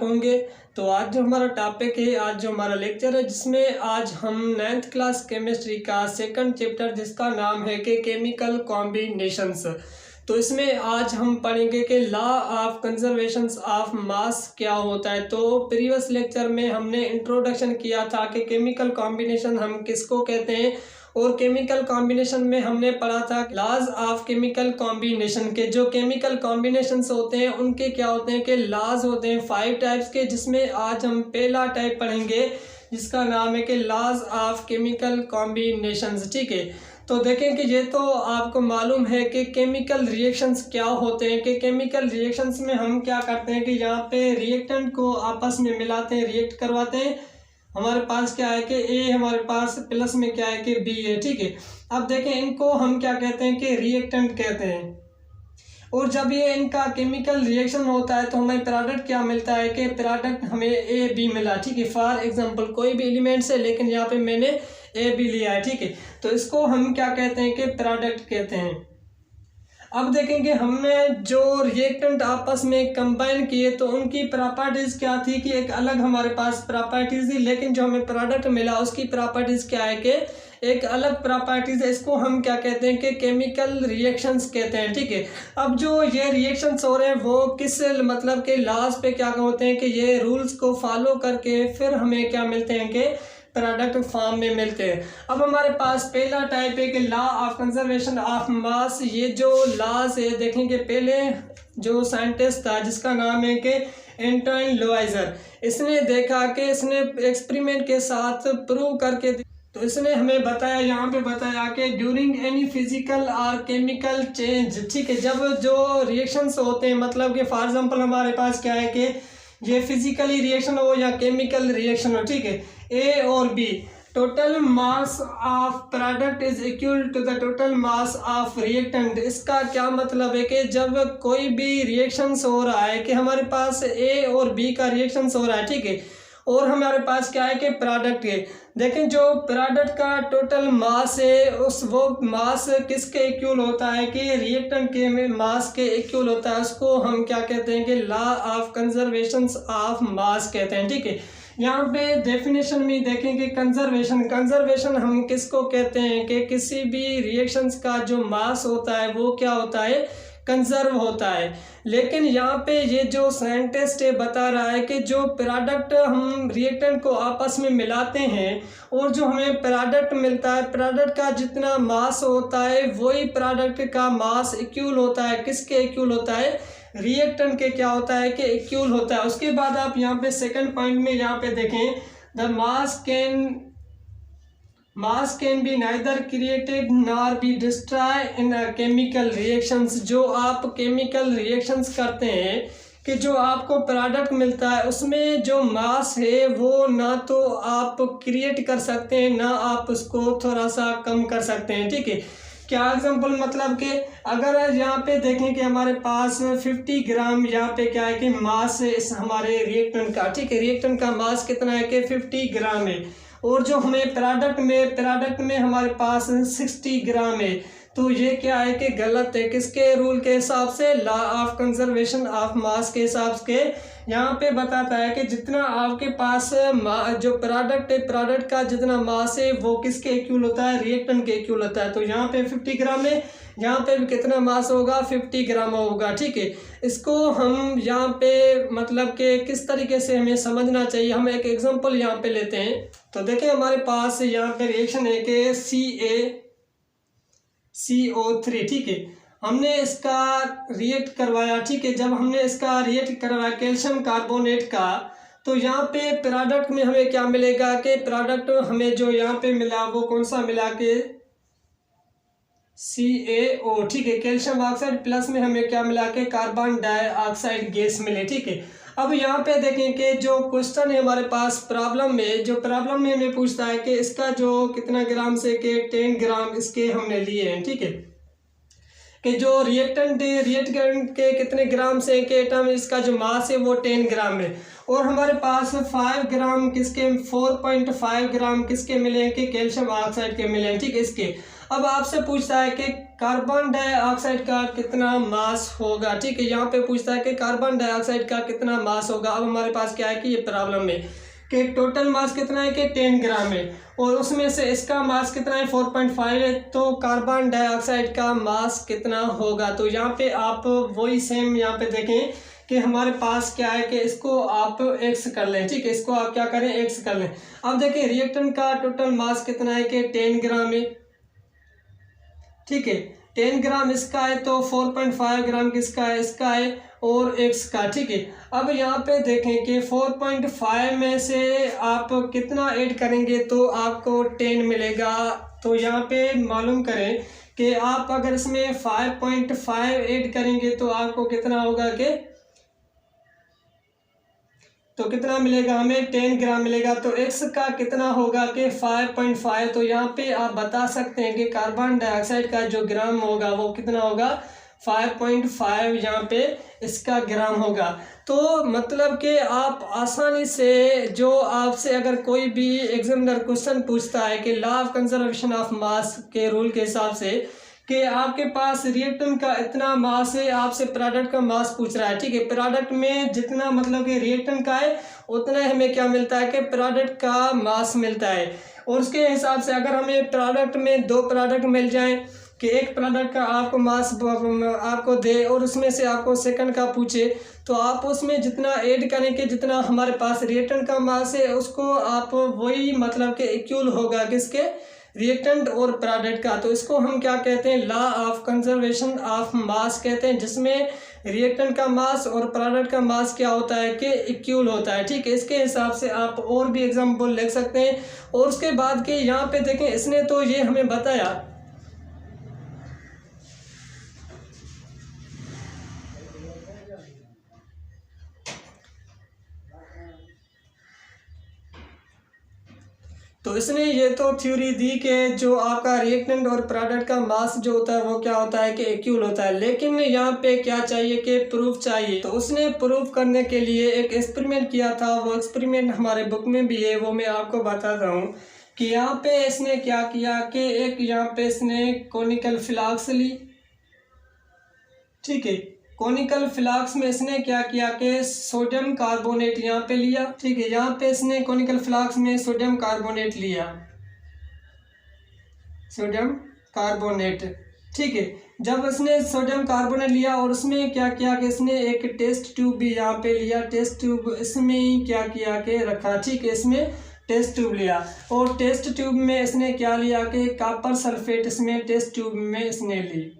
होंगे। तो आज जो हमारा टॉपिक है, आज जो हमारा लेक्चर है, जिसमें आज हम 9th क्लास केमिस्ट्री का सेकंड चैप्टर जिसका नाम है कि केमिकल कॉम्बिनेशंस। तो इसमें आज हम पढ़ेंगे कि law of conservation of mass क्या होता है। तो प्रीवियस लेक्चर में हमने इंट्रोडक्शन किया था कि केमिकल कॉम्बिनेशन हम किसको कहते हैं, और केमिकल कॉम्बिनेशन में हमने पढ़ा था लॉज ऑफ केमिकल कॉम्बिनेशन के। जो केमिकल कॉम्बिनेशंस होते हैं उनके क्या होते हैं कि लॉज होते हैं 5 टाइप्स के, जिसमें आज हम पहला टाइप पढ़ेंगे जिसका नाम है कि लॉज ऑफ केमिकल कॉम्बिनेशंस। ठीक है, तो देखें कि ये तो आपको मालूम है कि केमिकल रिएक्शंस क्या होते हैं। कि केमिकल रिएक्शंस में हम क्या करते हैं कि यहाँ पे रिएक्टेंट को आपस में मिलाते हैं, रिएक्ट करवाते हैं। हमारे पास क्या है कि ए, हमारे पास प्लस में क्या है कि बी है। ठीक है, अब देखें इनको हम क्या कहते हैं कि रिएक्टेंट कहते हैं। और जब ये इनका केमिकल रिएक्शन होता है तो हमें प्रोडक्ट क्या मिलता है कि प्रोडक्ट हमें ए बी मिला। ठीक है, फॉर एग्जांपल कोई भी एलिमेंट्स है, लेकिन यहाँ पे मैंने ए बी लिया है। ठीक है, तो इसको हम क्या कहते हैं कि प्रोडक्ट कहते हैं। अब देखेंगे हमने जो रिएक्टेंट आपस में कंबाइन किए तो उनकी प्रॉपर्टीज क्या थी कि एक अलग हमारे पास प्रॉपर्टीज थी, लेकिन जो हमें प्रोडक्ट मिला उसकी प्रॉपर्टीज क्या है कि एक अलग प्रॉपर्टीज है। इसको हम क्या कहते हैं कि केमिकल रिएक्शंस कहते हैं। ठीक है, अब जो ये रिएक्शंस हो रहे हैं वो किस मतलब के लॉज पे क्या होते हैं कि ये रूल्स को फॉलो करके फिर हमें क्या मिलते हैं कि प्रोडक्ट फॉर्म में मिलते हैं। अब हमारे पास पहला टाइप है कि law of conservation of mass. ये जो लॉज है देखेंगे, पहले जो साइंटिस्ट था जिसका नाम है कि एंटोइन लुवाइजर, इसने देखा कि इसने एक्सपेरिमेंट के साथ प्रूव करके तो इसने हमें बताया, यहाँ पे बताया कि ड्यूरिंग एनी फिजिकल और केमिकल चेंज। ठीक है, जब जो रिएक्शंस होते हैं मतलब कि फॉर एग्जांपल हमारे पास क्या है कि ये फिजिकली रिएक्शन हो या केमिकल रिएक्शन हो, ठीक है, ए और B, total mass of product is equal to the total mass of reactant. इसका क्या मतलब है कि जब कोई भी रिएक्शंस हो रहा है कि हमारे पास ए और बी का रिएक्शंस हो रहा है, ठीक है, और हमारे पास क्या है कि प्रोडक्ट है। देखें जो प्रोडक्ट का टोटल मास है उस वो मास किसके इक्वल होता है कि रिएक्टेंट के में मास के इक्वल होता है। उसको हम क्या कहते हैं कि law of conservation of mass कहते हैं। ठीक है, यहाँ पे डेफिनेशन में देखें कि कंजर्वेशन हम किसको कहते हैं कि किसी भी रिएक्शंस का जो मास होता है वो क्या होता है, कंजर्व होता है। लेकिन यहाँ पे ये जो साइंटिस्ट है बता रहा है कि जो प्रोडक्ट हम रिएक्टेंट को आपस में मिलाते हैं और जो हमें प्रोडक्ट मिलता है, प्रोडक्ट का जितना मास होता है वही प्रोडक्ट का मास इक्वल होता है। किसके इक्वल होता है, रिएक्टेंट के क्या होता है कि इक्वल होता है। उसके बाद आप यहाँ पे सेकंड पॉइंट में यहाँ पे देखें, the mass can be neither created nor be destroy in chemical reactions. जो आप केमिकल रिएक्शंस करते हैं कि जो आपको प्रोडक्ट मिलता है उसमें जो मास है वो ना तो आप क्रिएट कर सकते हैं ना आप उसको थोड़ा सा कम कर सकते हैं। ठीक है, क्या एग्जांपल मतलब कि अगर यहाँ पे देखें कि हमारे पास 50 ग्राम यहाँ पे क्या है कि मास है इस हमारे रिएक्टेंट का। ठीक है, रिएक्टेंट का मास कितना है कि 50 ग्राम है, और जो हमें प्रोडक्ट में हमारे पास 60 ग्राम है। तो ये क्या है कि गलत है। किसके रूल के हिसाब से, law of conservation of mass के हिसाब से। यहाँ पे बताता है कि जितना आपके पास जो प्रोडक्ट है, प्रोडक्ट का जितना मास है वो किसके इक्वल होता है, रिएक्टेंट के इक्वल होता है। तो यहाँ पे 50 ग्राम है, यहाँ पे भी कितना मास होगा, 50 ग्राम होगा। ठीक है, इसको हम यहाँ पे मतलब कि किस तरीके से हमें समझना चाहिए, हम एक एग्जांपल यहाँ पे लेते हैं। तो देखें हमारे पास यहाँ पे रिएक्शन है कि CaCO3। ठीक है, हमने इसका रिएक्ट करवाया। ठीक है, जब हमने इसका रिएक्ट करवाया कैल्शियम कार्बोनेट का, तो यहाँ पे प्रोडक्ट में हमें क्या मिलेगा कि प्रोडक्ट हमें जो यहाँ पे मिला वो कौन सा मिला कि CaO। ठीक है, कैल्शियम ऑक्साइड प्लस में हमें क्या मिला कि कार्बन डाइऑक्साइड गैस मिले। ठीक है, अब यहाँ पे देखें कि जो क्वेश्चन है हमारे पास प्रॉब्लम में हमें पूछता है कि इसका जो कितना ग्राम से कि 10 ग्राम इसके हमने लिए हैं। ठीक है, कि जो रिएक्टेंट के कितने ग्राम से एक एटम, इसका जो मास है वो 10 ग्राम है। और हमारे पास 5 ग्राम किसके 4.5 ग्राम किसके मिले हैं कि कैल्शियम ऑक्साइड के मिले हैं। ठीक है, इसके अब आपसे पूछता है कि कार्बन डाइऑक्साइड का कितना मास होगा। ठीक है, यहाँ पे पूछता है कि कार्बन डाइऑक्साइड का कितना मास होगा। अब हमारे पास क्या है कि ये प्रॉब्लम है कि टोटल मास कितना है कि 10 ग्राम है और उसमें से इसका मास कितना है 4.5 है, तो कार्बन डाइऑक्साइड का मास कितना होगा। तो यहाँ पे आप वही सेम यहाँ पे देखें कि हमारे पास क्या है कि इसको आप x कर लें। ठीक है, इसको आप क्या करें x कर लें। अब देखिए रिएक्टेंट का टोटल मास कितना है कि 10 ग्राम है। ठीक है, 10 ग्राम इसका है तो 4.5 ग्राम किसका है, इसका है और x का। ठीक है, अब यहाँ पे देखें कि 4.5 में से आप कितना ऐड करेंगे तो आपको 10 मिलेगा। तो यहाँ पे मालूम करें कि आप अगर इसमें 5.5 ऐड करेंगे तो आपको कितना होगा कि तो कितना मिलेगा हमें 10 ग्राम मिलेगा। तो x का कितना होगा कि 5.5। तो यहाँ पे आप बता सकते हैं कि कार्बन डाइऑक्साइड का जो ग्राम होगा वो कितना होगा 5.5 यहाँ पे इसका ग्राम होगा। तो मतलब कि आप आसानी से जो आपसे अगर कोई भी एग्जामिनर क्वेश्चन पूछता है कि law of conservation of mass के रूल के हिसाब से कि आपके पास रिएक्टेंट का इतना मास है, आपसे प्रोडक्ट का मास पूछ रहा है। ठीक है, प्रोडक्ट में जितना मतलब कि रिएक्टेंट का है उतना हमें क्या मिलता है कि प्रोडक्ट का मास मिलता है। और उसके हिसाब से अगर हमें प्रोडक्ट में 2 प्रोडक्ट मिल जाए कि एक प्रोडक्ट का आपको मास आपको दे और उसमें से आपको सेकंड का पूछे, तो आप उसमें जितना ऐड करेंगे जितना हमारे पास रिएक्टेंट का मास है उसको आप वही मतलब कि इक्वल होगा किसके रिएक्टेंट और प्रोडक्ट का। तो इसको हम क्या कहते हैं law of conservation of mass कहते हैं, जिसमें रिएक्टेंट का मास और प्रोडक्ट का मास क्या होता है कि इक्वल होता है। ठीक है, इसके हिसाब से आप और भी एग्जांपल लिख सकते हैं। और उसके बाद के यहाँ पे देखें इसने तो ये हमें बताया तो इसने ये तो थ्योरी दी कि जो आपका रिएक्टेंट और प्रोडक्ट का मास जो होता है वो क्या होता है कि इक्वल होता है। लेकिन यहाँ पे क्या चाहिए कि प्रूफ चाहिए। तो उसने प्रूफ करने के लिए एक एक्सपेरिमेंट किया था, वो एक्सपेरिमेंट हमारे बुक में भी है, वो मैं आपको बताता हूँ कि यहाँ पे इसने क्या किया कि एक यहाँ पे इसने कोनिकल फ्लास्क ली। ठीक है, कोनिकल फ्लास्क में इसने क्या किया कि सोडियम कार्बोनेट यहाँ पे लिया। ठीक है, यहाँ पे इसने कोनिकल फ्लास्क में सोडियम कार्बोनेट लिया, सोडियम कार्बोनेट। ठीक है, जब इसने सोडियम कार्बोनेट लिया और उसमें क्या किया कि इसने एक टेस्ट ट्यूब भी यहाँ पे लिया, टेस्ट ट्यूब इसमें क्या किया कि रखा। ठीक है, इसमें टेस्ट ट्यूब लिया और टेस्ट ट्यूब में इसने क्या लिया कि कॉपर सल्फेट इसमें टेस्ट ट्यूब में इसने ली,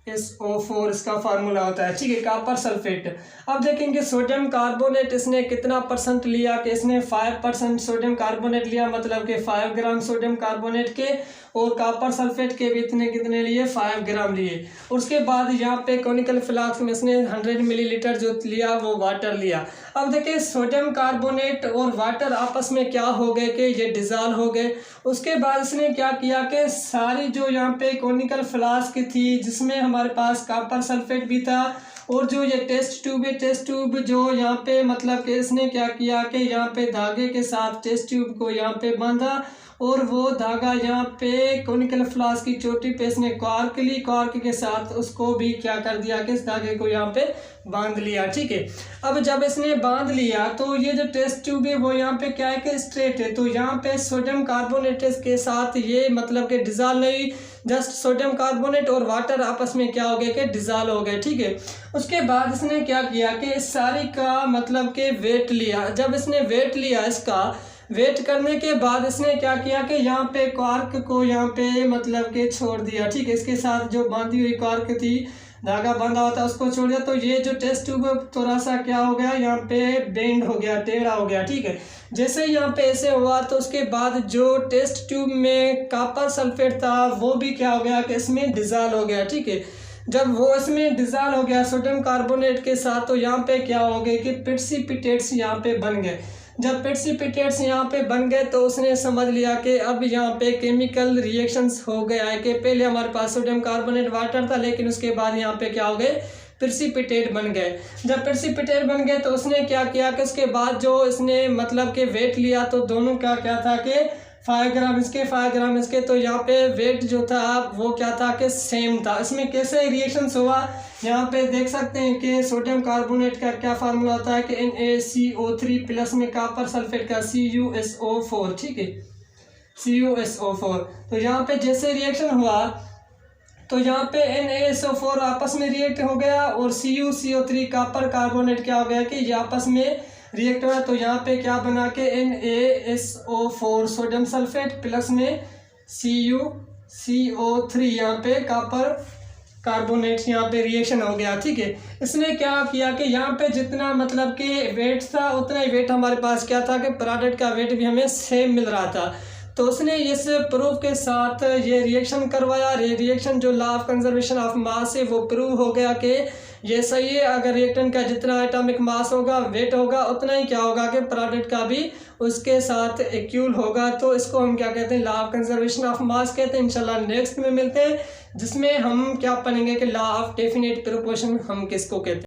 CuSO4 इसका फार्मूला होता है। ठीक है, कॉपर सल्फेट। अब देखेंगे सोडियम कार्बोनेट इसने कितना परसेंट लिया कि इसने 5% सोडियम कार्बोनेट लिया, मतलब कि 5 ग्राम सोडियम कार्बोनेट के, और कॉपर सल्फेट के भी इतने कितने लिए 5 ग्राम लिए। उसके बाद यहाँ पे कोनिकल फ्लास्क में इसने 100 मिलीलीटर जो लिया वो वाटर लिया। अब देखिए सोडियम कार्बोनेट और वाटर आपस में क्या हो गए कि ये डिजॉल्व हो गए। उसके बाद इसने क्या किया कि सारी जो यहाँ पे कोनिकल फ्लास्क थी जिसमें हमारे पास कॉपर सल्फेट भी था और जो ये टेस्ट ट्यूब है, टेस्ट ट्यूब जो यहाँ पे मतलब कि इसने क्या किया कि यहाँ पे धागे के साथ टेस्ट ट्यूब को यहाँ पे बांधा और वो धागा यहाँ पे कोनिकल फ्लास्क की चोटी पे इसने कॉर्क ली, कॉर्क के साथ उसको भी क्या कर दिया कि इस धागे को यहाँ पे बांध लिया। ठीक है, अब जब इसने बांध लिया तो ये जो टेस्ट ट्यूब है वो यहाँ पे क्या है कि स्ट्रेट है, तो यहाँ पे सोडियम कार्बोनेट के साथ ये मतलब कि डिजॉल्व नहीं, जस्ट सोडियम कार्बोनेट और वाटर आपस में क्या हो गया कि डिजॉल्व हो गए। ठीक है, उसके बाद इसने क्या किया कि इस सारी का मतलब कि वेट लिया। जब इसने वेट लिया, इसका वेट करने के बाद इसने क्या किया कि यहाँ पे कॉर्क को यहाँ पे मतलब कि छोड़ दिया। ठीक है, इसके साथ जो बांधी हुई कॉर्क थी, धागा बांधा होता है, उसको छोड़ दिया। तो ये जो टेस्ट ट्यूब थोड़ा सा क्या हो गया यहाँ पे बेंड हो गया, टेढ़ा हो गया। ठीक है, जैसे यहाँ पे ऐसे हुआ तो उसके बाद जो टेस्ट ट्यूब में कॉपर सल्फेट था वो भी क्या हो गया कि इसमें डिजॉल्व हो गया। ठीक है, जब वो इसमें डिजॉल्व हो गया सोडियम कार्बोनेट के साथ तो यहाँ पे क्या हो गए कि प्रेसिपिटेट्स यहाँ पे बन गए। जब प्रेसिपिटेट्स यहाँ पे बन गए तो उसने समझ लिया कि अब यहाँ पे केमिकल रिएक्शंस हो गया है कि पहले हमारे पास सोडियम कार्बोनेट वाटर था, लेकिन उसके बाद यहाँ पे क्या हो गए, प्रेसिपिटेट बन गए। जब प्रेसिपिटेट बन गए तो उसने क्या किया कि उसके बाद जो इसने मतलब कि वेट लिया तो दोनों का क्या था कि 5 ग्राम इसके 5 ग्राम इसके, तो यहाँ पे वेट जो था वो क्या था कि सेम था। इसमें कैसे रिएक्शंस हुआ यहाँ पे देख सकते हैं कि सोडियम कार्बोनेट का क्या फार्मूला होता है कि NaCO3 प्लस में कॉपर सल्फेट का CuSO4, ठीक है, CuSO4। तो यहाँ पे जैसे रिएक्शन हुआ तो यहाँ पे NaSO4 आपस में रिएक्ट हो गया और CuCO3 कॉपर कार्बोनेट क्या हो गया कि ये आपस में रिएक्ट हुआ। तो यहाँ पे क्या बना के NaSO4 सोडियम सल्फेट प्लस में CuCO3 यहाँ पे कॉपर कार्बोनेट यहाँ पे रिएक्शन हो गया, ठीक है। इसने क्या किया कि यहाँ पे जितना मतलब कि वेट था उतना ही वेट हमारे पास क्या था कि प्रोडक्ट का वेट भी हमें सेम मिल रहा था। तो उसने इस प्रूफ के साथ ये रिएक्शन करवाया। रिएक्शन जो law of conservation of mass है वो प्रूव हो गया कि ये सही है। अगर रिएक्टेंट का जितना एटॉमिक मास होगा, वेट होगा, उतना ही क्या होगा कि प्रोडक्ट का भी उसके साथ इक्वल होगा। तो इसको हम क्या कहते हैं, law of conservation of mass कहते हैं। इंशाल्लाह नेक्स्ट में मिलते हैं जिसमें हम क्या पढ़ेंगे कि लॉ ऑफ डेफिनेट प्रोपोर्शन हम किसको कहते हैं।